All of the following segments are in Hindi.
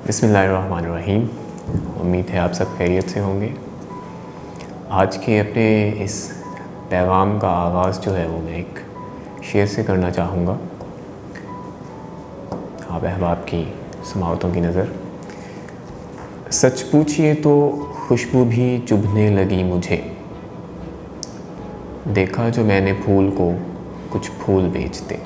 बिस्मिल्लाहिर्रहमानिर्रहीम। उम्मीद है आप सब खैरियत से होंगे। आज के अपने इस पैगाम का आगाज़ जो है वो मैं एक शेर से करना चाहूँगा। आप अहबाब की समाअतों की नज़र। सच पूछिए तो खुशबू भी चुभने लगी मुझे, देखा जो मैंने फूल को कुछ फूल बेचते।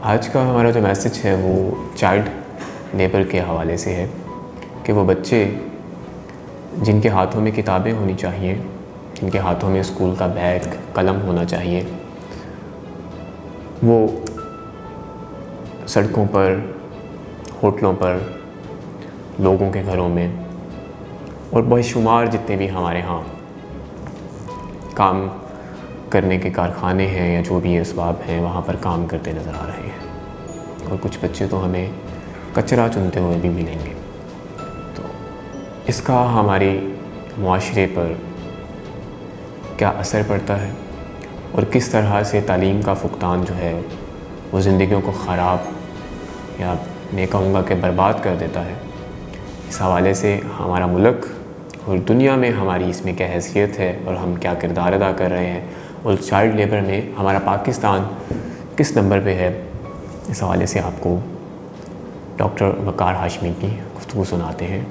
आज का हमारा जो मैसेज है वो चाइल्ड लेबर के हवाले से है कि वो बच्चे जिनके हाथों में किताबें होनी चाहिए, जिनके हाथों में स्कूल का बैग कलम होना चाहिए, वो सड़कों पर, होटलों पर, लोगों के घरों में और बेशुमार जितने भी हमारे यहाँ काम करने के कारखाने हैं या जो भी असबाब हैं वहाँ पर काम करते नज़र आ रहे हैं। और कुछ बच्चे तो हमें कचरा चुनते हुए भी मिलेंगे। तो इसका हमारे मुआशरे पर क्या असर पड़ता है और किस तरह से तालीम का फुकदान जो है वो ज़िंदगियों को ख़राब या मैं कहूँगा कि बर्बाद कर देता है, इस हवाले से हमारा मुल्क और दुनिया में हमारी इसमें क्या हैसियत है और हम क्या किरदार अदा कर रहे हैं और चाइल्ड लेबर में हमारा पाकिस्तान किस नंबर पे है, इस हवाले से आपको डॉक्टर वक़ार हाशमी की गुफ्तगू सुनाते हैं।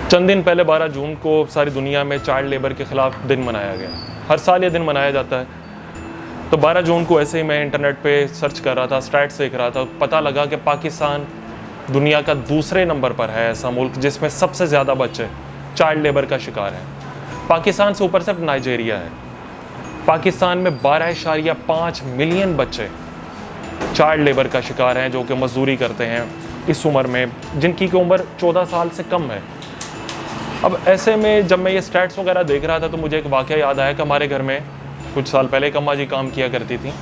चंद दिन पहले 12 जून को सारी दुनिया में चाइल्ड लेबर के ख़िलाफ़ दिन मनाया गया। हर साल ये दिन मनाया जाता है। तो 12 जून को ऐसे ही मैं इंटरनेट पे सर्च कर रहा था, स्टैट्स देख रहा था, पता लगा कि पाकिस्तान दुनिया का दूसरे नंबर पर है ऐसा मुल्क जिसमें सबसे ज़्यादा बच्चे चाइल्ड लेबर का शिकार हैं। पाकिस्तान से ऊपर सिर्फ नाइजीरिया है। पाकिस्तान में 12.5 मिलियन बच्चे चाइल्ड लेबर का शिकार हैं जो कि मजदूरी करते हैं इस उम्र में, जिनकी की उम्र 14 साल से कम है। अब ऐसे में जब मैं ये स्टैट्स वगैरह देख रहा था तो मुझे एक वाक़या याद आया कि हमारे घर में कुछ साल पहले एक अम्मा जी काम किया करती थी।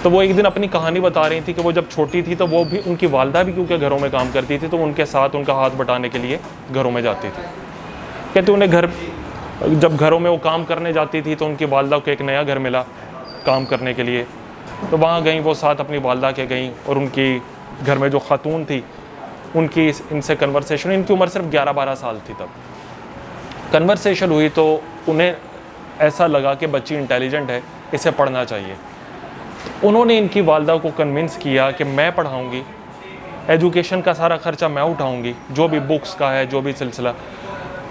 तो वो एक दिन अपनी कहानी बता रही थी कि वो जब छोटी थी तो वो भी, उनकी वालदा भी क्योंकि घरों में काम करती थी तो उनके साथ उनका हाथ बटाने के लिए घरों में जाती थी। कहते उन्हें जब घरों में वो काम करने जाती थी तो उनकी वालदा को एक नया घर मिला काम करने के लिए। तो वहाँ गई, वो साथ अपनी वालदा के गई और उनकी घर में जो खातून थी उनकी इनसे कन्वर्सेशन, इनकी उम्र सिर्फ 11-12 साल थी। तब कन्वर्सेशन हुई तो उन्हें ऐसा लगा कि बच्ची इंटेलिजेंट है, इसे पढ़ना चाहिए। उन्होंने इनकी वालदा को कन्विंस किया कि मैं पढ़ाऊँगी, एजुकेशन का सारा ख़र्चा मैं उठाऊँगी, जो भी बुक्स का है, जो भी सिलसिला,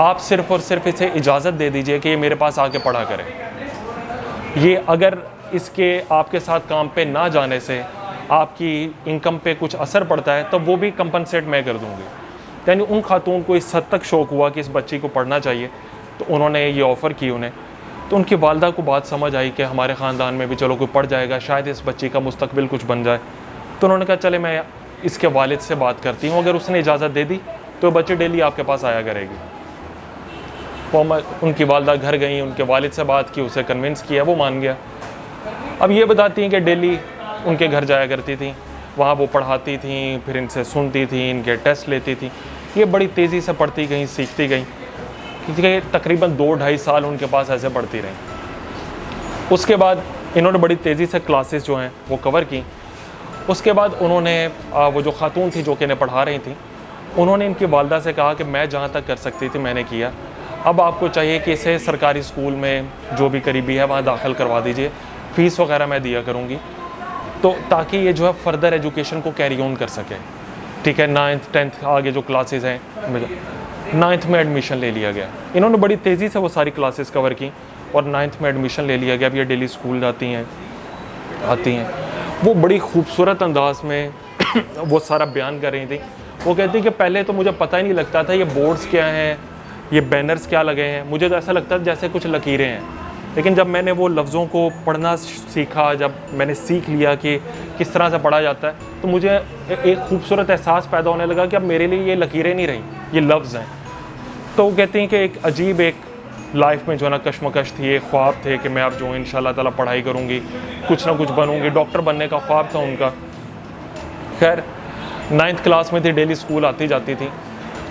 आप सिर्फ़ और सिर्फ इसे इजाज़त दे दीजिए कि ये मेरे पास आके पढ़ा करे। ये अगर इसके आपके साथ काम पे ना जाने से आपकी इनकम पे कुछ असर पड़ता है तो वो भी कंपनसेट मैं कर दूँगी। यानी उन खातून को इस हद तक शौक़ हुआ कि इस बच्ची को पढ़ना चाहिए तो उन्होंने ये ऑफ़र की उन्हें। तो उनकी वालदा को बात समझ आई कि हमारे ख़ानदान में भी चलो कोई पढ़ जाएगा, शायद इस बच्ची का मुस्तकबिल कुछ बन जाए। तो उन्होंने कहा चले मैं इसके वालिद से बात करती हूँ, अगर उसने इजाज़त दे दी तो बच्ची डेली आपके पास आया करेगी। वो उनकी वालदा घर गई, उनके वालिद से बात की, उसे कन्विंस किया, वो मान गया। अब ये बताती हैं कि डेली उनके घर जाया करती थी, वहाँ वो पढ़ाती थी, फिर इनसे सुनती थी, इनके टेस्ट लेती थी। ये बड़ी तेज़ी से पढ़ती गई, सीखती गई, क्योंकि तकरीबन 2-2.5 साल उनके पास ऐसे पढ़ती रहीं। उसके बाद इन्होंने बड़ी तेज़ी से क्लासेस जो हैं वो कवर की। उसके बाद उन्होंने वो जो खातून थी जो कि इन्हें पढ़ा रही थी, उन्होंने इनकी वालदा से कहा कि मैं जहाँ तक कर सकती थी मैंने किया, अब आपको चाहिए कि इसे सरकारी स्कूल में जो भी करीबी है वहाँ दाखिल करवा दीजिए, फ़ीस वगैरह मैं दिया करूँगी, तो ताकि ये जो है फर्दर एजुकेशन को कैरी ऑन कर सके। ठीक है, 9th 10th आगे जो क्लासेस हैं, 9th में एडमिशन ले लिया गया। इन्होंने बड़ी तेज़ी से वो सारी क्लासेस कवर की और 9th में एडमिशन ले लिया गया। अब ये डेली स्कूल जाती हैं, आती हैं। वो बड़ी खूबसूरत अंदाज में वो सारा बयान कर रही थी। वो कहती कि पहले तो मुझे पता ही नहीं लगता था ये बोर्ड्स क्या हैं, ये बैनर्स क्या लगे हैं, मुझे तो ऐसा लगता था जैसे कुछ लकीरें हैं। लेकिन जब मैंने वो लफ्ज़ों को पढ़ना सीखा, जब मैंने सीख लिया कि किस तरह से पढ़ा जाता है, तो मुझे एक खूबसूरत एहसास पैदा होने लगा कि अब मेरे लिए ये लकीरें नहीं रहीं, ये लफ्ज़ हैं। तो वो कहती हैं कि एक अजीब एक लाइफ में जो है ना कश्मकश थी, एक ख्वाब थे कि मैं अब जो इंशाल्लाह ताला पढ़ाई करूँगी, कुछ ना कुछ बनूँगी, डॉक्टर बनने का ख्वाब था उनका। खैर 9th क्लास में थी, डेली स्कूल आती जाती थी।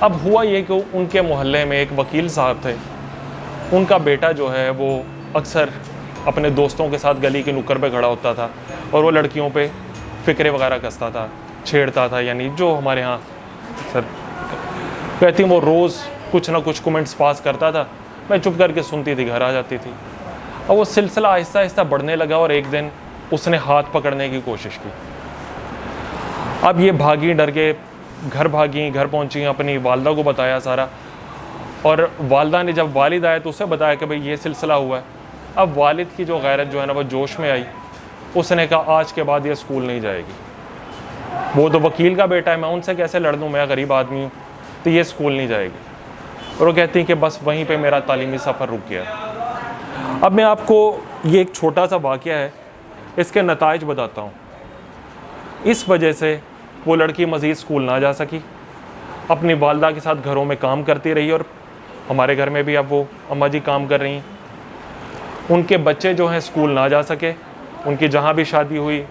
अब हुआ ये कि उनके मोहल्ले में एक वकील साहब थे, उनका बेटा जो है वो अक्सर अपने दोस्तों के साथ गली के नुक्कड़ पे खड़ा होता था और वो लड़कियों पे फ़िक्रे वगैरह कसता था, छेड़ता था, यानी जो हमारे यहाँ सर कहती वो रोज़ कुछ ना कुछ कमेंट्स पास करता था, मैं चुप करके सुनती थी, घर आ जाती थी। और वो सिलसिला आहिस्ता आहिस्ता बढ़ने लगा और एक दिन उसने हाथ पकड़ने की कोशिश की। अब ये भागी, डर के घर भागी, घर पहुंची, अपनी वालदा को बताया सारा, और वालदा ने जब वालिद आए तो उसे बताया कि भाई ये सिलसिला हुआ है। अब वालिद की जो गैरत जो है ना वो जोश में आई, उसने कहा आज के बाद ये स्कूल नहीं जाएगी, वो तो वकील का बेटा है, मैं उनसे कैसे लड़ दूँ, मैं गरीब आदमी हूँ, तो ये स्कूल नहीं जाएगी। और वो कहती हैं कि बस वहीं पे मेरा तालीमी सफ़र रुक गया। अब मैं आपको ये एक छोटा सा वाक़या है, इसके नताइज बताता हूँ। इस वजह से वो लड़की मज़ीद स्कूल ना जा सकी, अपनी वालदा के साथ घरों में काम करती रही, और हमारे घर में भी अब वो अम्मा जी काम कर रही हैं। उनके बच्चे जो हैं स्कूल ना जा सके, उनकी जहाँ भी शादी हुई,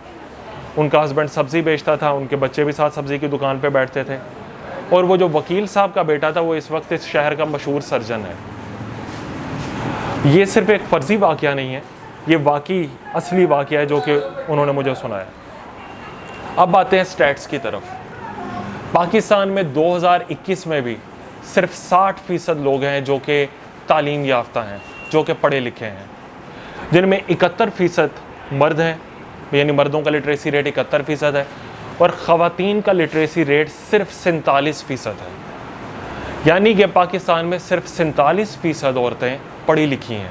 उनका हस्बैंड सब्ज़ी बेचता था, उनके बच्चे भी साथ सब्ज़ी की दुकान पे बैठते थे। और वो जो वकील साहब का बेटा था वो इस वक्त इस शहर का मशहूर सर्जन है। ये सिर्फ एक फ़र्ज़ी वाक़या नहीं है, ये वाकई असली वाक़या है जो कि उन्होंने मुझे सुनाया। अब आते हैं स्टैट्स की तरफ। पाकिस्तान में 2021 में भी सिर्फ 60% लोग हैं जो कि तालीम याफ्ता हैं, जो कि पढ़े लिखे हैं, जिनमें 71% मर्द हैं, यानी मर्दों का लिटरेसी रेट 71% है, और ख़वातीन का लिटरेसी रेट सिर्फ 47% है। यानी कि पाकिस्तान में सिर्फ 47% औरतें पढ़ी लिखी हैं,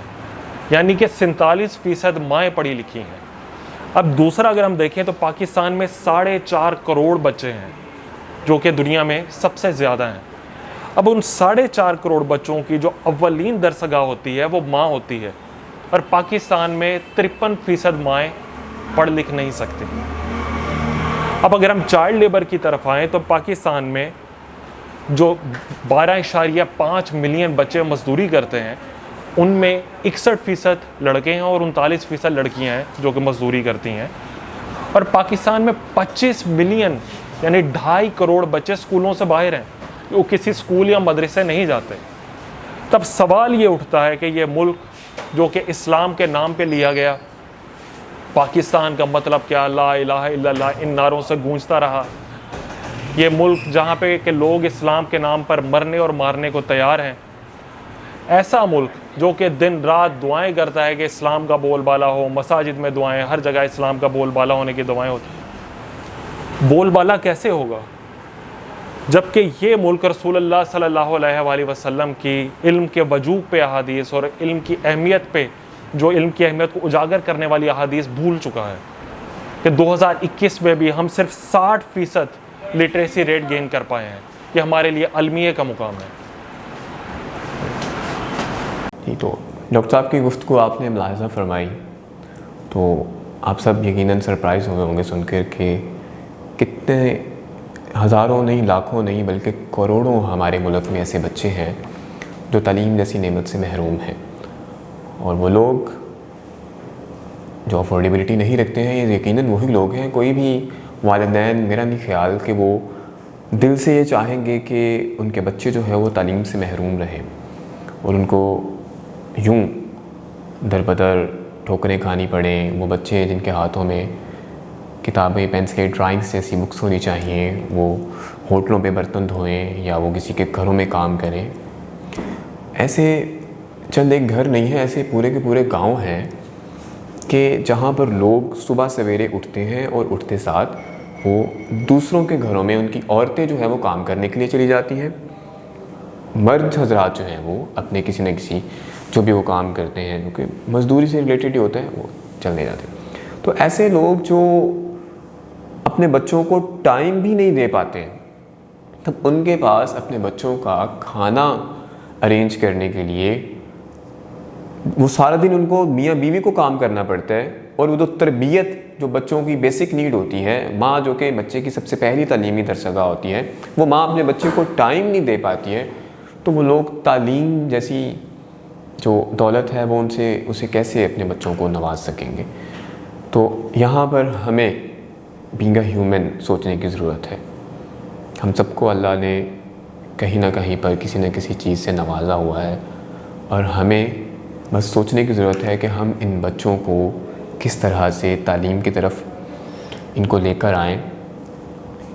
यानी कि 47% माएँ पढ़ी लिखी हैं। अब दूसरा अगर हम देखें तो पाकिस्तान में 4.5 करोड़ बच्चे हैं, जो कि दुनिया में सबसे ज़्यादा हैं। अब उन 4.5 करोड़ बच्चों की जो अव्वलीन दरसगाह होती है वो माँ होती है, और पाकिस्तान में 53% माएँ पढ़ लिख नहीं सकती। अब अगर हम चाइल्ड लेबर की तरफ आएँ तो पाकिस्तान में जो 12.5 मिलियन बच्चे मजदूरी करते हैं, उनमें 61% लड़के हैं और 39% लड़कियां हैं जो कि मजदूरी करती हैं। और पाकिस्तान में 25 मिलियन यानी 2.5 करोड़ बच्चे स्कूलों से बाहर हैं, वो किसी स्कूल या मदरसे नहीं जाते। तब सवाल ये उठता है कि ये मुल्क जो कि इस्लाम के नाम पे लिया गया, पाकिस्तान का मतलब क्या, ला इलाहा इल्लल्लाह इन नारों से गूंजता रहा। ये मुल्क जहाँ पे कि लोग इस्लाम के नाम पर मरने और मारने को तैयार हैं, ऐसा मुल्क जो कि दिन रात दुआएं करता है कि इस्लाम का बोलबाला हो, मसाजिद में दुआएं, हर जगह इस्लाम का बोलबाला होने की दुआएं होती। बोलबाला कैसे होगा जबकि ये मुल्क रसूलुल्लाह सल्लल्लाहु अलैहि वसल्लम की इल्म के वजूब पे अहादीस और इल्म की अहमियत पे, जो इल्म की अहमियत को उजागर करने वाली अहादीस भूल चुका है कि 2021 में भी हम सिर्फ 60% लिटरेसी रेट गेन कर पाए हैं। ये हमारे लिए अलमिया का मुकाम है। तो डॉक्टर साहब की गुफ्तगू आपने मुलाहिज़ा फरमाई, तो आप सब यकीनन सरप्राइज़ हुए होंगे सुनकर कि कितने हज़ारों नहीं, लाखों नहीं, बल्कि करोड़ों हमारे मुल्क में ऐसे बच्चे हैं जो तालीम जैसी नेमत से महरूम हैं। और वो लोग जो अफोर्डेबिलिटी नहीं रखते हैं, ये यकीनन वही लोग हैं। कोई भी वालिदैन, मेरा नहीं ख्याल कि वो दिल से ये चाहेंगे कि उनके बच्चे जो है वो तालीम से महरूम रहें और उनको यूं दर बदर ठोकरें खानी पड़ें। वो बच्चे जिनके हाथों में किताबें, पेंसिलें, ड्राइंग्स जैसी बुक्स होनी चाहिए, वो होटलों पे बर्तन धोएं या वो किसी के घरों में काम करें। ऐसे चंद एक घर नहीं है, ऐसे पूरे के पूरे गांव हैं कि जहाँ पर लोग सुबह सवेरे उठते हैं और उठते साथ वो दूसरों के घरों में उनकी औरतें जो है वो काम करने के लिए चली जाती हैं। मर्द हजरात जो हैं वो अपने किसी न किसी जो भी वो काम करते हैं, जो कि मजदूरी से रिलेटेड ही होता है, वो चलने जाते हैं। तो ऐसे लोग जो अपने बच्चों को टाइम भी नहीं दे पाते, तब उनके पास अपने बच्चों का खाना अरेंज करने के लिए वो सारा दिन उनको मियाँ बीवी को काम करना पड़ता है। और वो जो तरबियत, जो बच्चों की बेसिक नीड होती है, माँ जो कि बच्चे की सबसे पहली तालीमी दरसगाह होती है, वो माँ अपने बच्चे को टाइम नहीं दे पाती है, तो वो लोग तालीम जैसी जो दौलत है वो उसे कैसे अपने बच्चों को नवाज सकेंगे। तो यहाँ पर हमें बीइंग अ ह्यूमन सोचने की ज़रूरत है। हम सबको अल्लाह ने कहीं ना कहीं पर किसी न किसी चीज़ से नवाजा हुआ है, और हमें बस सोचने की ज़रूरत है कि हम इन बच्चों को किस तरह से तालीम की तरफ इनको लेकर आएँ।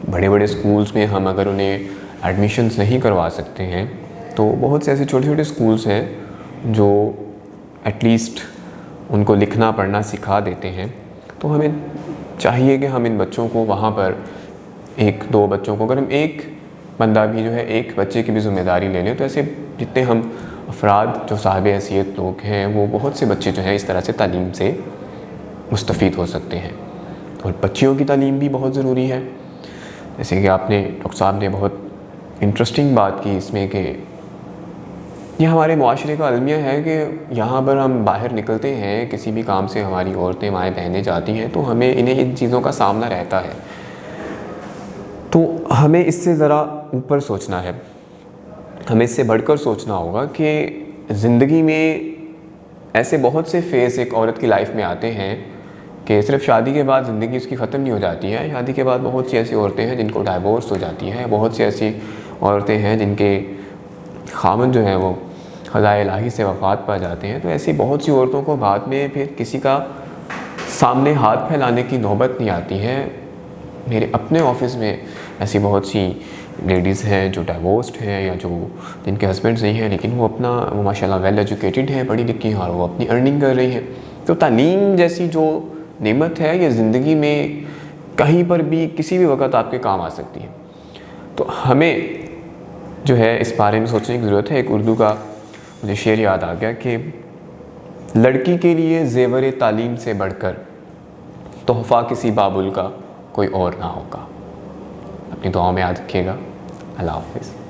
बड़े बड़े स्कूल्स में हम अगर उन्हें एडमिशन्स नहीं करवा सकते हैं तो बहुत से ऐसे छोटे छोटे स्कूल्स हैं जो एटलीस्ट उनको लिखना पढ़ना सिखा देते हैं। तो हमें चाहिए कि हम इन बच्चों को वहाँ पर 1-2 बच्चों को, अगर हम एक बंदा भी जो है एक बच्चे की भी ज़िम्मेदारी ले लें, तो ऐसे जितने हम अफराद जो साहिब हैसियत लोग हैं वो बहुत से बच्चे जो हैं इस तरह से तालीम से मुस्तफ़ीद हो सकते हैं। और बच्चियों की तालीम भी बहुत ज़रूरी है। जैसे कि डॉक्टर साहब ने बहुत इंटरेस्टिंग बात की इसमें कि ये हमारे माशरे का अलमिया है कि यहाँ पर हम बाहर निकलते हैं, किसी भी काम से हमारी औरतें माएँ बहनें जाती हैं तो हमें इन्हें इन चीज़ों का सामना रहता है। तो हमें इससे ज़रा ऊपर सोचना है, हमें इससे बढ़कर सोचना होगा कि ज़िंदगी में ऐसे बहुत से फ़ेज़ एक औरत की लाइफ में आते हैं कि सिर्फ शादी के बाद ज़िंदगी उसकी ख़त्म नहीं हो जाती है। शादी के बाद बहुत सी ऐसी औरतें हैं जिनको डाइवोर्स हो जाती है, बहुत सी ऐसी औरतें हैं जिनके खामन जो हैं वो ख़ज़ाए इलाही से वफ़ात पा जाते हैं। तो ऐसी बहुत सी औरतों को बाद में फिर किसी का सामने हाथ फैलाने की नौबत नहीं आती है। मेरे अपने ऑफिस में ऐसी बहुत सी लेडीज़ हैं जो डाइवोर्स्ड हैं या जो जिनके हस्बैंड्स नहीं हैं, लेकिन वो माशाल्लाह वेल एजुकेटेड हैं, पढ़ी लिखी हैं और वो अपनी अर्निंग कर रही हैं। तो तालीम जैसी जो नेमत है ये ज़िंदगी में कहीं पर भी किसी भी वक्त आपके काम आ सकती है। तो हमें जो है इस बारे में सोचने की ज़रूरत है। एक उर्दू का मुझे शेर याद आ गया कि लड़की के लिए ज़ेवर तालीम से बढ़कर तोहफ़ा किसी बाबुल का कोई और ना होगा। अपनी दुआओं में याद रखिएगा। अल्लाह हाफ़िज़।